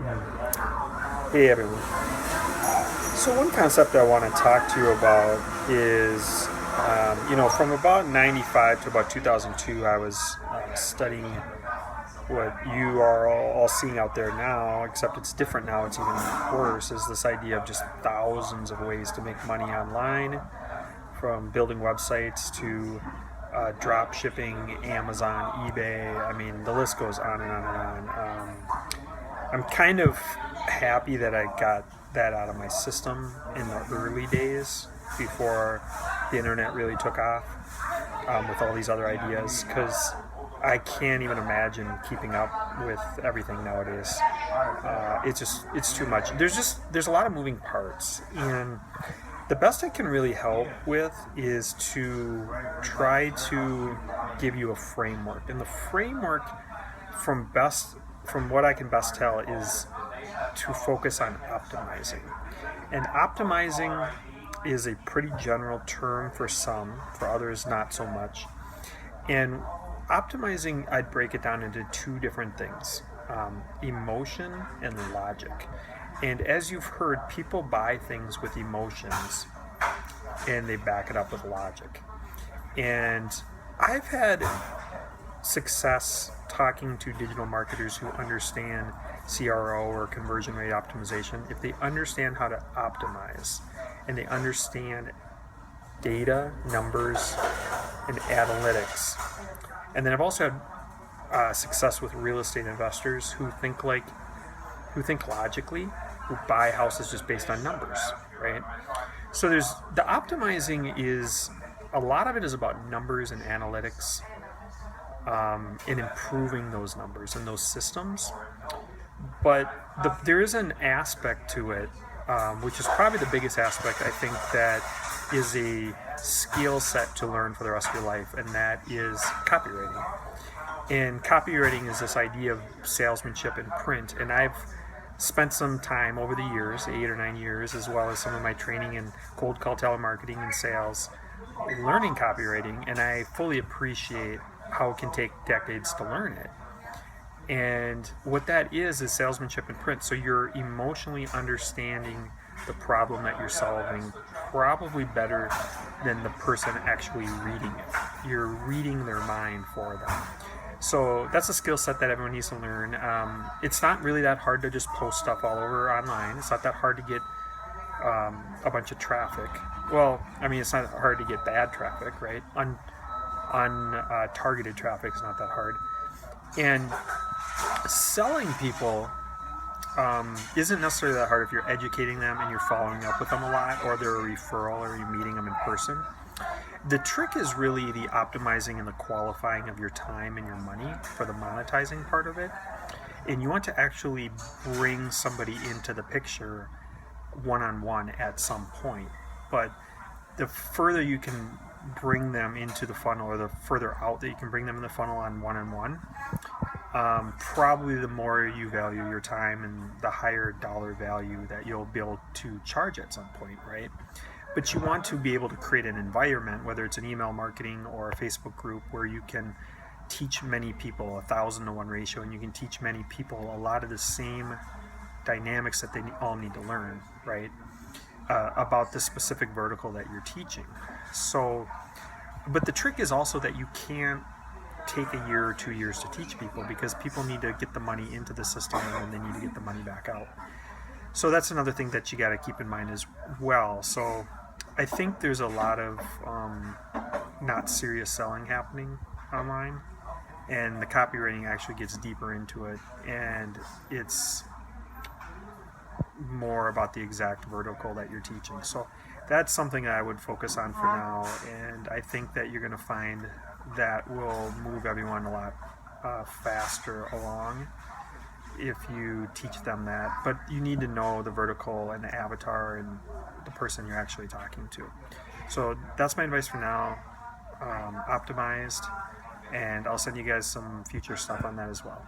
Hey everyone. So one concept I want to talk to you about is, from about 95 to about 2002, I was studying what you are all seeing out there now, except it's different now, it's even worse, is this idea of just thousands of ways to make money online, from building websites to drop shipping, Amazon, eBay. I mean, the list goes on and on and on. I'm kind of happy that I got that out of my system in the early days before the internet really took off with all these other ideas, because I can't even imagine keeping up with everything nowadays. It's too much. There's a lot of moving parts, and the best I can really help with is to try to give you a framework. And the framework, from what I can best tell, is to focus on optimizing. And optimizing is a pretty general term for some, for others not so much. And optimizing, I'd break it down into two different things, emotion and logic. And as you've heard, people buy things with emotions and they back it up with logic. And I've had success talking to digital marketers who understand CRO or conversion rate optimization. If they understand how to optimize and they understand data, numbers, and analytics. And then I've also had success with real estate investors who think logically, who buy houses just based on numbers, right? So there's the optimizing is, a lot of it is about numbers and analytics, and improving those numbers and those systems. But there is an aspect to it, which is probably the biggest aspect, I think, that is a skill set to learn for the rest of your life, and that is copywriting. And copywriting is this idea of salesmanship in print, and I've spent some time over the years, 8 or 9 years, as well as some of my training in cold call telemarketing and sales, learning copywriting, and I fully appreciate how it can take decades to learn it. And what that is salesmanship in print. So you're emotionally understanding the problem that you're solving probably better than the person actually reading it. You're reading their mind for them. So that's a skill set that everyone needs to learn. It's not really that hard to just post stuff all over online. It's not that hard to get a bunch of traffic. Well, I mean, it's not hard to get bad traffic, right? Targeted traffic is not that hard. And selling people isn't necessarily that hard if you're educating them and you're following up with them a lot, or they're a referral, or you're meeting them in person. The trick is really the optimizing and the qualifying of your time and your money for the monetizing part of it. And you want to actually bring somebody into the picture one-on-one at some point. But the further you can bring them into the funnel, or the further out that you can bring them in the funnel on one-on-one, probably the more you value your time and the higher dollar value that you'll be able to charge at some point, right? But you want to be able to create an environment, whether it's an email marketing or a Facebook group, where you can teach many people 1,000-to-1 ratio, and you can teach many people a lot of the same dynamics that they all need to learn, right? About the specific vertical that you're teaching. So, but the trick is also that you can't take a year or 2 years to teach people, because people need to get the money into the system and then they need to get the money back out. So that's another thing that you got to keep in mind as well. So I think there's a lot of not serious selling happening online, and the copywriting actually gets deeper into it, and it's more about the exact vertical that you're teaching. So that's something that I would focus on for now, and I think that you're going to find that will move everyone a lot faster along if you teach them that. But you need to know the vertical and the avatar and the person you're actually talking to. So that's my advice for now. Optimized, and I'll send you guys some future stuff on that as well.